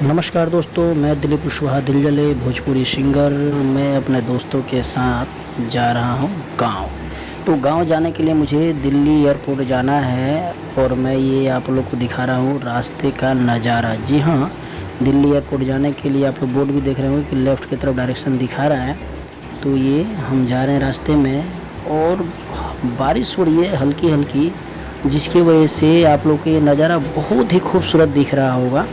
नमस्कार दोस्तों, मैं दिलीप कुशवाहा दिलजले भोजपुरी सिंगर। मैं अपने दोस्तों के साथ जा रहा हूँ गांव। तो गांव जाने के लिए मुझे दिल्ली एयरपोर्ट जाना है और मैं ये आप लोग को दिखा रहा हूँ रास्ते का नज़ारा। जी हाँ, दिल्ली एयरपोर्ट जाने के लिए आप लोग बोर्ड भी देख रहे होंगे कि लेफ़्ट की तरफ डायरेक्शन दिखा रहा है। तो ये हम जा रहे हैं रास्ते में और बारिश हो रही है हल्की हल्की, जिसकी वजह से आप लोग को ये नज़ारा बहुत ही खूबसूरत दिख रहा होगा।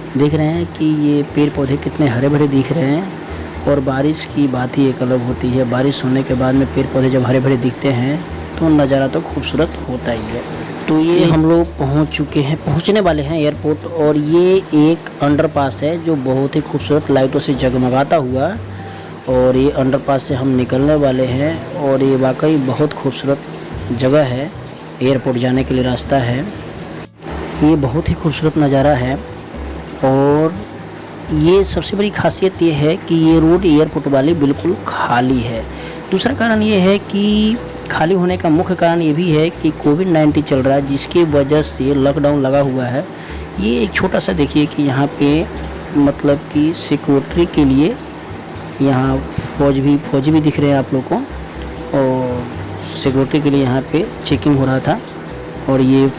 देख रहे हैं कि ये पेड़ पौधे कितने हरे भरे दिख रहे हैं और बारिश की बात ही एक अलग होती है। बारिश होने के बाद में पेड़ पौधे जब हरे भरे दिखते हैं तो नज़ारा तो खूबसूरत होता ही है। तो ये हम लोग पहुंचने वाले हैं एयरपोर्ट और ये एक अंडरपास है जो बहुत ही खूबसूरत लाइटों से जगमगाता हुआ, और ये अंडरपास से हम निकलने वाले हैं और ये वाकई बहुत खूबसूरत जगह है। एयरपोर्ट जाने के लिए रास्ता है, ये बहुत ही खूबसूरत नज़ारा है। और ये सबसे बड़ी खासियत ये है कि ये रोड एयरपोर्ट वाली बिल्कुल खाली है। दूसरा कारण ये है कि खाली होने का मुख्य कारण ये भी है कि कोविड-19 चल रहा है, जिसकी वजह से लॉकडाउन लगा हुआ है। ये एक छोटा सा देखिए कि यहाँ पे मतलब कि सिक्योरिटी के लिए यहाँ फौजी भी दिख रहे हैं आप लोग को, और सिक्योरिटी के लिए यहाँ पे चेकिंग हो रहा था। और ये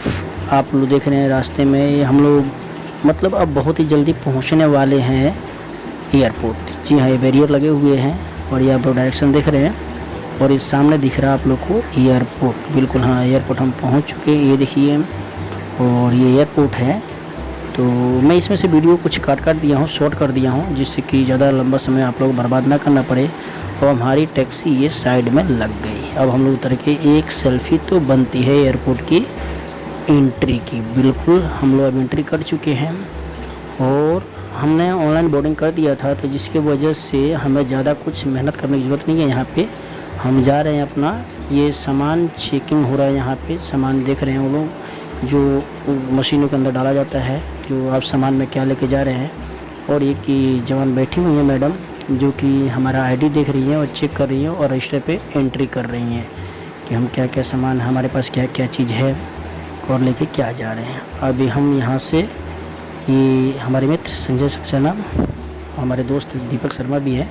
आप लोग देख रहे हैं रास्ते में ये हम लोग मतलब अब बहुत ही जल्दी पहुंचने वाले हैं एयरपोर्ट। जी हाँ, ये बैरियर लगे हुए हैं और ये आप लोग डायरेक्शन देख रहे हैं और इस सामने दिख रहा है आप लोग को एयरपोर्ट। बिल्कुल हाँ, एयरपोर्ट हम पहुंच चुके हैं, ये देखिए, और ये एयरपोर्ट है। तो मैं इसमें से वीडियो कुछ काट दिया हूँ, शॉर्ट कर दिया हूँ, जिससे कि ज़्यादा लंबा समय आप लोग बर्बाद ना करना पड़े। और हमारी टैक्सी ये साइड में लग गई। अब हम लोग उतर के एक सेल्फ़ी तो बनती है एयरपोर्ट की एंट्री की। बिल्कुल हम लोग अब एंट्री कर चुके हैं और हमने ऑनलाइन बोर्डिंग कर दिया था, तो जिसकी वजह से हमें ज़्यादा कुछ मेहनत करने की ज़रूरत नहीं है। यहाँ पे हम जा रहे हैं अपना, ये सामान चेकिंग हो रहा है। यहाँ पे सामान देख रहे हैं वो लोग जो मशीनों के अंदर डाला जाता है, जो आप सामान में क्या लेके जा रहे हैं। और एक की जवान बैठी हुई है मैडम, जो कि हमारा आईडी देख रही हैं और चेक कर रही हैं और रजिस्टर पे एंट्री कर रही हैं कि हम क्या क्या सामान, हमारे पास क्या क्या चीज़ है और लेके क्या जा रहे हैं। अभी हम यहाँ से, ये हमारे मित्र संजय सक्सेना, हमारे दोस्त दीपक शर्मा भी है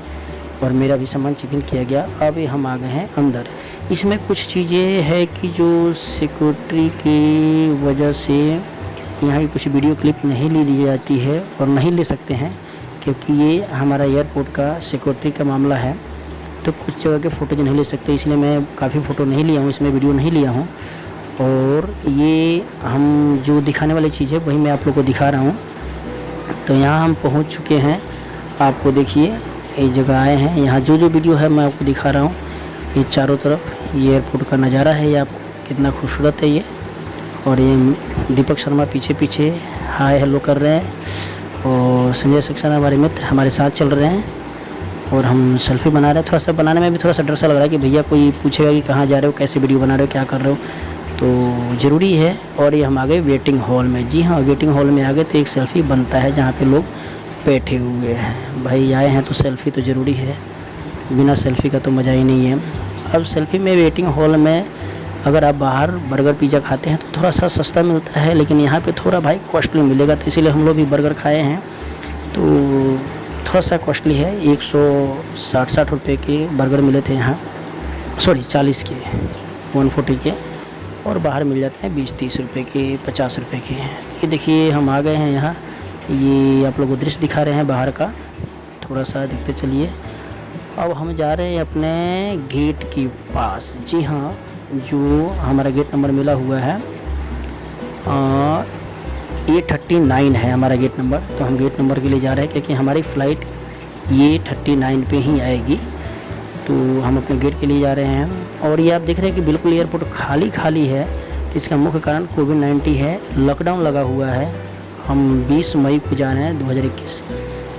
और मेरा भी सामान चेकिंग किया गया। अभी हम आ गए हैं अंदर। इसमें कुछ चीज़ें है कि जो सिक्योरिटी की वजह से यहाँ की कुछ वीडियो क्लिप नहीं ली जाती है और नहीं ले सकते हैं, क्योंकि ये हमारा एयरपोर्ट का सिक्योरिटी का मामला है। तो कुछ जगह के फ़ोटोज नहीं ले सकते, इसलिए मैं काफ़ी फ़ोटो नहीं लिया हूँ, इसमें वीडियो नहीं लिया हूँ। और ये हम जो दिखाने वाली चीज़ है वही मैं आप लोग को दिखा रहा हूँ। तो यहाँ हम पहुँच चुके हैं। आपको देखिए ये जगह आए हैं, यहाँ जो वीडियो है मैं आपको दिखा रहा हूँ। ये चारों तरफ ये एयरपोर्ट का नज़ारा है, ये आपको कितना खूबसूरत है ये। और ये दीपक शर्मा पीछे हाय हेलो कर रहे हैं और संजय सक्सेना हमारे मित्र हमारे साथ चल रहे हैं और हम सेल्फी बना रहे हैं। थोड़ा सा बनाने में भी थोड़ा सा डर सा लग रहा है कि भैया कोई पूछेगा कि कहाँ जा रहे हो, कैसे वीडियो बना रहे हो, क्या कर रहे हो, तो ज़रूरी है। और ये हम आ गए वेटिंग हॉल में। जी हाँ, वेटिंग हॉल में आ गए तो एक सेल्फ़ी बनता है जहाँ पे लोग बैठे हुए हैं। भाई आए हैं तो सेल्फ़ी तो ज़रूरी है, बिना सेल्फ़ी का तो मज़ा ही नहीं है। अब सेल्फ़ी में वेटिंग हॉल में अगर आप बाहर बर्गर पिज़्ज़ा खाते हैं तो थोड़ा सा सस्ता मिलता है, लेकिन यहाँ पे थोड़ा भाई कॉस्टली मिलेगा। तो इसीलिए हम लोग भी बर्गर खाए हैं, तो थोड़ा सा कॉस्टली है। 160 रुपये के बर्गर मिले थे यहाँ, सॉरी 40 के, 140 के, और बाहर मिल जाते हैं 20-30 रुपये के, 50 रुपये के। ये देखिए हम आ गए हैं यहाँ। ये आप लोगों को दृश्य दिखा रहे हैं बाहर का, थोड़ा सा देखते चलिए। अब हम जा रहे हैं अपने गेट के पास। जी हाँ, जो हमारा गेट नंबर मिला हुआ है A39 है हमारा गेट नंबर। तो हम गेट नंबर के लिए जा रहे हैं क्योंकि हमारी फ़्लाइट A39 पे ही आएगी। तो हम अपने गेट के लिए जा रहे हैं। और ये आप देख रहे हैं कि बिल्कुल एयरपोर्ट खाली है। तो इसका मुख्य कारण कोविड-19 है, लॉकडाउन लगा हुआ है। हम 20 मई को जा रहे हैं 2021,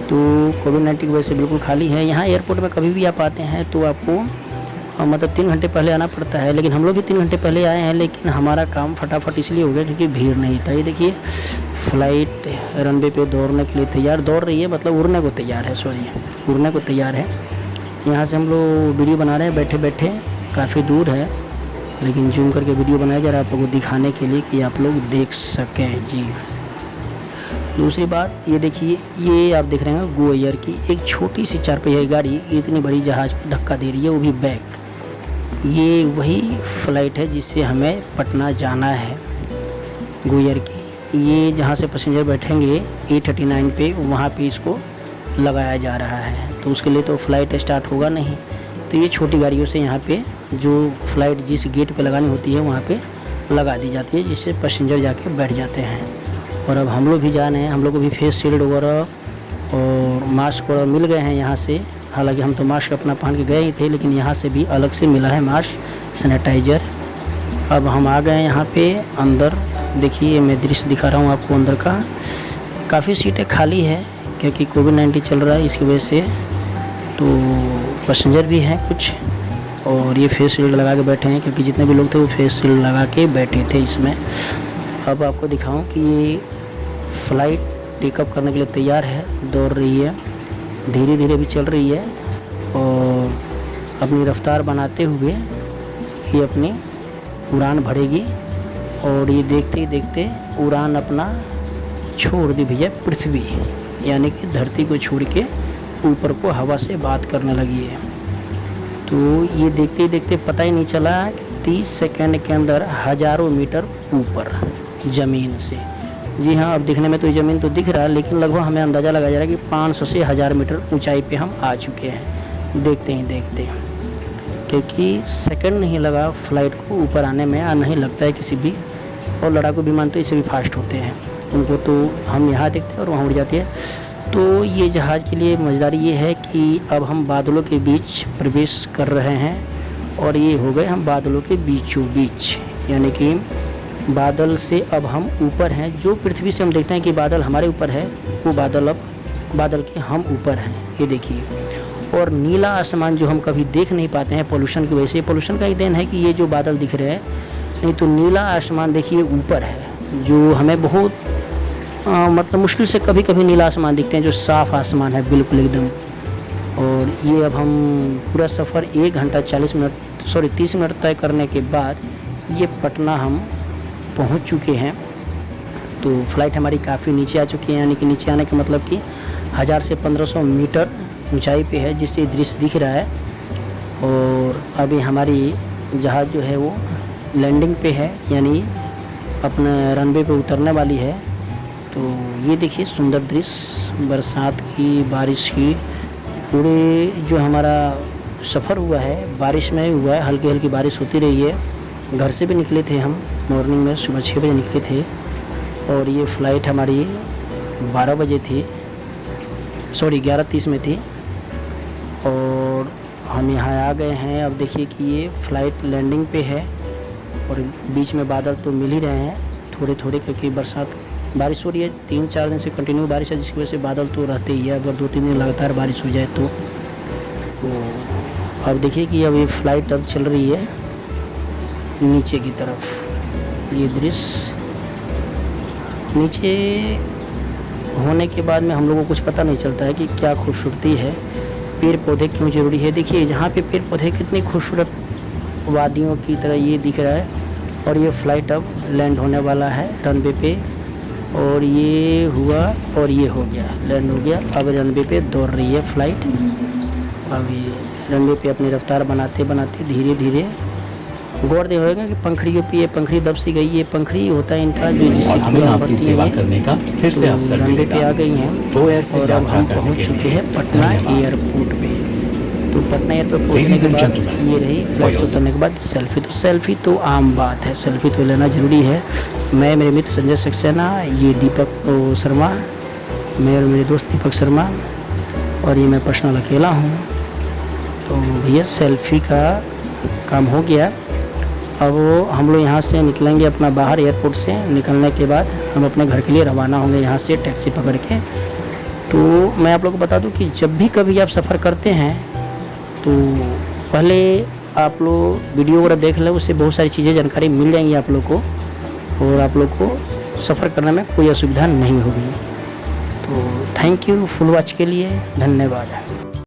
तो कोविड-19 की वजह से बिल्कुल खाली है। यहाँ एयरपोर्ट में कभी भी आप आते हैं तो आपको मतलब 3 घंटे पहले आना पड़ता है, लेकिन हम लोग भी 3 घंटे पहले आए हैं, लेकिन हमारा काम फटाफट इसलिए हो गया क्योंकि भीड़ नहीं था। ये देखिए फ़्लाइट रनवे पे दौड़ने के लिए दौड़ रही है, मतलब उड़ने को तैयार है, उड़ने को तैयार है। यहाँ से हम लोग वीडियो बना रहे हैं बैठे बैठे, काफ़ी दूर है, लेकिन जूम करके वीडियो बनाया जा रहा है आप लोगों को दिखाने के लिए कि आप लोग देख सकें। जी दूसरी बात ये देखिए, ये आप देख रहे हैं गो एयर की एक छोटी सी 4 पहिया गाड़ी इतनी बड़ी जहाज़ को धक्का दे रही है, वो भी बैक। ये वही फ़्लाइट है जिससे हमें पटना जाना है, गो एयर की। ये जहाँ से पैसेंजर बैठेंगे A39 पे, वहाँ पे इसको लगाया जा रहा है। तो उसके लिए तो फ़्लाइट स्टार्ट होगा नहीं, तो ये छोटी गाड़ियों से यहाँ पे जो फ़्लाइट जिस गेट पे लगानी होती है वहाँ पे लगा दी जाती है, जिससे पैसेंजर जाके बैठ जाते हैं। और अब हम लोग भी जा रहे हैं, हम लोग को भी फेस शील्ड वगैरह और मास्क वगैरह मिल गए हैं यहाँ से। हालांकि हम तो मास्क अपना पहन के गए ही थे, लेकिन यहाँ से भी अलग से मिला है मास्क, सैनिटाइज़र। अब हम आ गए हैं यहाँ पे अंदर। देखिए मैं दृश्य दिखा रहा हूँ आपको अंदर का। काफ़ी सीटें खाली है क्योंकि कोविड-19 चल रहा है, इसकी वजह से तो पैसेंजर भी हैं कुछ। और ये फेस शील्ड लगा के बैठे हैं क्योंकि जितने भी लोग थे वो फेस शील्ड लगा के बैठे थे इसमें। अब आपको दिखाऊं कि ये फ़्लाइट टेकअप करने के लिए तैयार है, दौड़ रही है, धीरे धीरे भी चल रही है और अपनी रफ्तार बनाते हुए ये अपनी उड़ान भरेगी। और ये देखते ही देखते उड़ान अपना छोड़ दी भैया पृथ्वी, यानी कि धरती को छोड़ के ऊपर को हवा से बात करने लगी है। तो ये देखते ही देखते पता ही नहीं चला 30 सेकंड के अंदर हज़ारों मीटर ऊपर ज़मीन से। जी हाँ, अब दिखने में तो ज़मीन तो दिख रहा है, लेकिन लगभग हमें अंदाज़ा लगाया जा रहा है कि 500 से 1000 मीटर ऊंचाई पे हम आ चुके हैं देखते ही देखते। क्योंकि सेकंड नहीं लगा फ़्लाइट को ऊपर आने में, और नहीं लगता है किसी भी। और लड़ाकू विमान तो इससे भी फास्ट होते हैं, उनको तो हम यहाँ देखते हैं और वहाँ उड़ जाती है। तो ये जहाज़ के लिए मज़ेदारी ये है कि अब हम बादलों के बीच प्रवेश कर रहे हैं और ये हो गए हम बादलों के बीचों बीच, यानी कि बादल से अब हम ऊपर हैं। जो पृथ्वी से हम देखते हैं कि बादल हमारे ऊपर है, वो बादल अब बादल के हम ऊपर हैं, ये देखिए। और नीला आसमान जो हम कभी देख नहीं पाते हैं पोल्यूशन की वजह से, पोल्यूशन का ही देन है कि ये जो बादल दिख रहे हैं, नहीं तो नीला आसमान देखिए ऊपर है, जो हमें बहुत मतलब मुश्किल से कभी कभी नीला आसमान दिखते हैं, जो साफ़ आसमान है बिल्कुल एकदम। और ये अब हम पूरा सफ़र 1 घंटा 30 मिनट तय करने के बाद ये पटना हम पहुंच चुके हैं। तो फ़्लाइट हमारी काफ़ी नीचे आ चुकी है, यानी कि नीचे आने का मतलब कि 1000 से 1500 मीटर ऊंचाई पे है, जिससे दृश्य दिख रहा है। और अभी हमारी जहाज़ जो है वो लैंडिंग पे है, यानी अपने रनवे पे उतरने वाली है। तो ये देखिए सुंदर दृश्य, बरसात की, बारिश की, पूरे जो हमारा सफ़र हुआ है बारिश में हुआ है, हल्की हल्की बारिश होती रही है। घर से भी निकले थे हम मॉर्निंग में, सुबह 6 बजे निकले थे और ये फ़्लाइट हमारी 12 बजे थी, 11:30 में थी और हम यहाँ आ गए हैं। अब देखिए कि ये फ़्लाइट लैंडिंग पे है और बीच में बादल तो मिल ही रहे हैं थोड़े थोड़े, क्योंकि बारिश हो रही है, 3-4 दिन से कंटिन्यू बारिश है, जिसकी वजह से बादल तो रहते ही है। अगर 2-3 दिन लगातार बारिश हो जाए तो अब देखिए कि अब ये फ़्लाइट अब चल रही है नीचे की तरफ। ये दृश्य नीचे होने के बाद में हम लोगों को कुछ पता नहीं चलता है कि क्या खूबसूरती है, पेड़ पौधे क्यों ज़रूरी है। देखिए जहाँ पे पेड़ पौधे कितनी खूबसूरत वादियों की तरह ये दिख रहा है। और ये फ़्लाइट अब लैंड होने वाला है रनवे पे, और ये हुआ और ये हो गया, लैंड हो गया। अब रनवे पे दौड़ रही है फ़्लाइट। अभी रनवे पे अपनी रफ्तार बनाते बनाते धीरे धीरे गौर दे होगा कि पंखड़ियों पे ये पंखड़ी दब सी गई। ये पंखड़ी होता है इनका जो जिससे रनवे पे आ गई हैं और अब हम पहुंच चुके हैं पटना एयरपोर्ट पे। तो पटना एयरपोर्ट पहुंचने के बाद ये रही फ्लाइट से उतरने के बाद सेल्फी तो आम बात है, सेल्फी तो लेना ज़रूरी है। मैं, मेरे मित्र संजय सक्सेना, ये दीपक शर्मा, मैं और मेरे दोस्त दीपक शर्मा, और ये मैं पर्सनल अकेला हूँ। तो भैया सेल्फी का काम हो गया। अब हम लोग यहाँ से निकलेंगे अपना बाहर एयरपोर्ट से। निकलने के बाद हम अपने घर के लिए रवाना होंगे यहाँ से टैक्सी पकड़ के। तो मैं आप लोग को बता दूँ कि जब भी कभी आप सफ़र करते हैं तो पहले आप लोग वीडियो वगैरह देख लें, उससे बहुत सारी चीज़ें जानकारी मिल जाएंगी आप लोग को, और आप लोग को सफ़र करने में कोई असुविधा नहीं होगी। तो थैंक यू फुल वॉच के लिए, धन्यवाद।